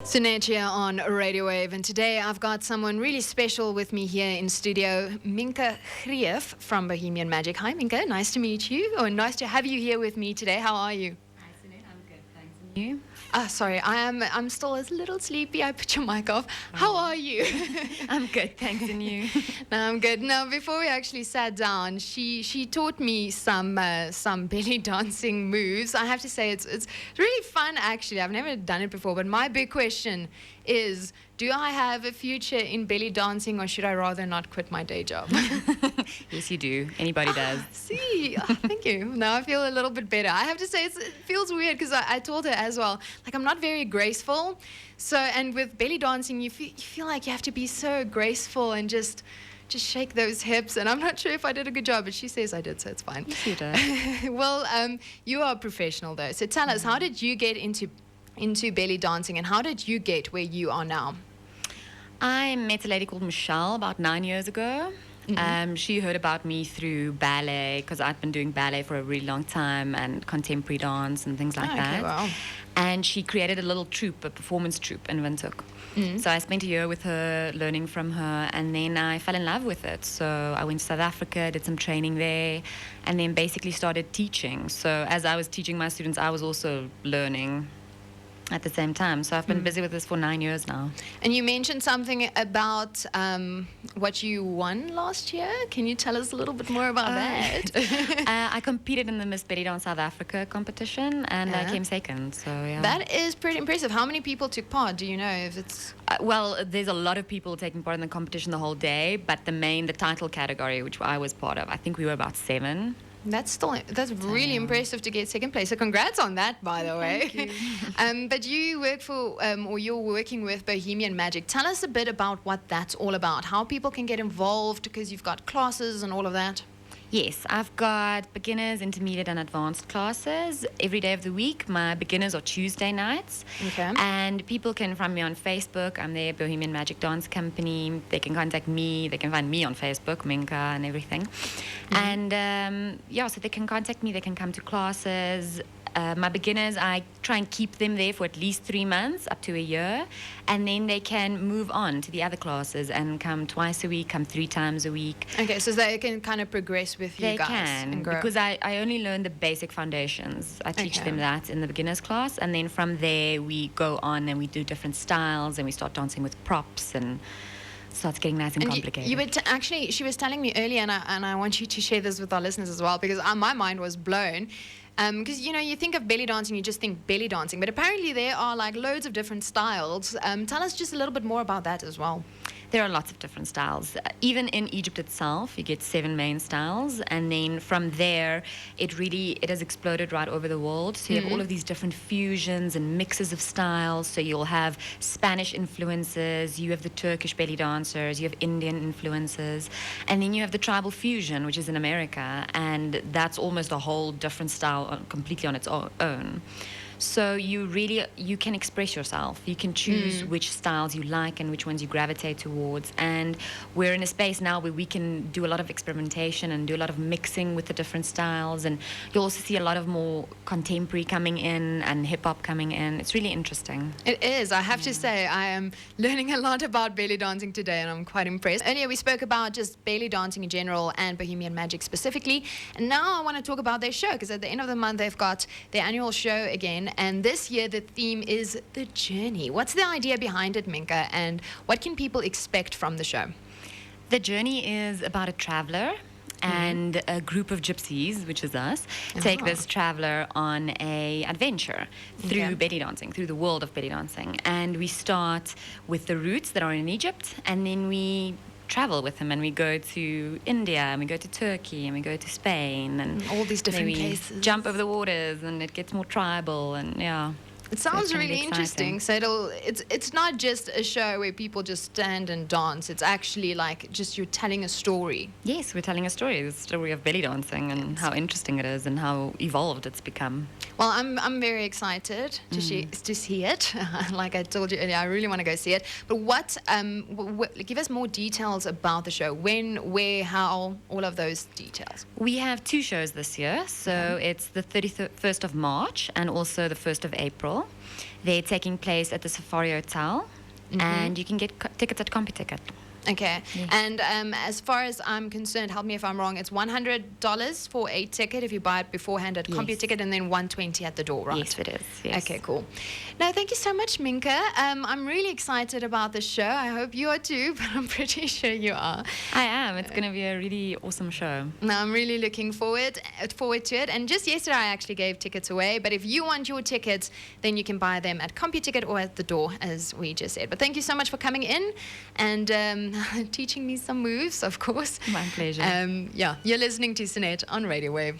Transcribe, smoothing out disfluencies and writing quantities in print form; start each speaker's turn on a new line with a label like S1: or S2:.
S1: Sunette here on Radio Wave, and today I've got someone really special with me here in studio, Minka from Bohemian Magic. Hi Minka, nice to meet you, or nice to have you here with me today. How are you?
S2: Hi Sunette, I'm good, thanks. And you?
S1: Sorry, I'm still a little sleepy. I put your mic off. How are you?
S2: I'm good, thanks. And you?
S1: No, I'm good. Now, before we actually sat down, she taught me some belly dancing moves. I have to say it's really fun, actually. I've never done it before, but my big question is, do I have a future in belly dancing, or should I rather not quit my day job?
S2: Yes, you do. Anybody does.
S1: See, thank you. Now I feel a little bit better. I have to say it feels weird because I told her as well, like I'm not very graceful. So, and with belly dancing, you feel like you have to be so graceful and just shake those hips. And I'm not sure if I did a good job, but she says I did, so it's fine.
S2: Yes, you did.
S1: Well, you are a professional though. So tell us, how did you get into belly dancing, and how did you get where you are now?
S2: I met a lady called Michelle about 9 years ago. Mm-hmm. She heard about me through ballet, because I'd been doing ballet for a really long time, and contemporary dance and things like that.
S1: Wow.
S2: And she created a little troupe, a performance troupe in Windhoek. Mm-hmm. So I spent a year with her, learning from her, and then I fell in love with it. So I went to South Africa, did some training there, and then basically started teaching. So as I was teaching my students, I was also learning at the same time. So I've been busy with this for 9 years now.
S1: And you mentioned something about what you won last year. Can you tell us a little bit more about that?
S2: I competed in the Miss Belly Dance South Africa competition, and I came second. So yeah,
S1: that is pretty impressive. How many people took part? Do you know if it's?
S2: Well, there's a lot of people taking part in the competition the whole day, but the title category, which I was part of, I think we were about 7.
S1: That's really impressive to get second place. So congrats on that, by the way.
S2: Thank you.
S1: But you work for, or you're working with Bohemian Magic. Tell us a bit about what that's all about. How people can get involved, because you've got classes and all of that.
S2: Yes, I've got beginners, intermediate, and advanced classes every day of the week. My beginners are Tuesday nights.
S1: Okay.
S2: And people can find me on Facebook. I'm there, Bohemian Magic Dance Company. They can contact me. They can find me on Facebook, Minka, and everything. Mm-hmm. And so they can contact me. They can come to classes. My beginners, I try and keep them there for at least 3 months, up to a year, and then they can move on to the other classes and come twice a week, come 3 times a week.
S1: Okay, so they can kind of progress with you guys.
S2: They can,
S1: and grow.
S2: because I only learn the basic foundations. I teach them that in the beginners class, and then from there we go on and we do different styles, and we start dancing with props, and starts getting nice and complicated.
S1: You were actually, she was telling me earlier, and I want you to share this with our listeners as well, because my mind was blown. Because, you think of belly dancing, you just think belly dancing. But apparently there are, like, loads of different styles. Tell us just a little bit more about that as well.
S2: There are lots of different styles. Even in Egypt itself, you get 7 main styles. And then from there, it has exploded right over the world. So you have all of these different fusions and mixes of styles. So you'll have Spanish influences, you have the Turkish belly dancers, you have Indian influences. And then you have the tribal fusion, which is in America. And that's almost a whole different style completely on its own. So you can express yourself. You can choose which styles you like and which ones you gravitate towards. And we're in a space now where we can do a lot of experimentation and do a lot of mixing with the different styles. And you'll also see a lot of more contemporary coming in and hip-hop coming in. It's really interesting.
S1: It is. I have to say, I am learning a lot about belly dancing today, and I'm quite impressed. Earlier we spoke about just belly dancing in general and Bohemian Magic specifically. And now I want to talk about their show, because at the end of the month they've got their annual show again. And this year the theme is The Journey. What's the idea behind it, Minka, and what can people expect from the show?
S2: The Journey is about a traveler and a group of gypsies, which is us, take this traveler on a adventure through belly dancing, through the world of belly dancing. And we start with the roots that are in Egypt, and then we travel with him, and we go to India, and we go to Turkey, and we go to Spain, and
S1: all these different places.
S2: Jump over the waters, and it gets more tribal, and
S1: It sounds really interesting. So it's not just a show where people just stand and dance. It's actually like just you're telling a story.
S2: Yes, we're telling a story, the story of belly dancing and how interesting it is and how evolved it's become.
S1: Well, I'm very excited to see it. Like I told you earlier, I really want to go see it. But give us more details about the show. When, where, how, all of those details.
S2: We have 2 shows this year. So it's the 31st of March and also the 1st of April. They're taking place at the Safari Hotel, and you can get tickets at CompuTicket.
S1: Okay.
S2: Yes.
S1: And as far as I'm concerned, help me if I'm wrong, it's $100 for a ticket if you buy it beforehand at
S2: Yes.
S1: CompuTicket, and then $120 at the door, right?
S2: Yes, it is. Yes.
S1: Okay, cool. No, thank you so much, Minka. I'm really excited about the show. I hope you are too, but I'm pretty sure you are.
S2: I am. It's going to be a really awesome show.
S1: No, I'm really looking forward to it. And just yesterday, I actually gave tickets away. But if you want your tickets, then you can buy them at CompuTicket or at the door, as we just said. But thank you so much for coming in and teaching me some moves, of course.
S2: My pleasure.
S1: Yeah, you're listening to Sinet on Radio Wave.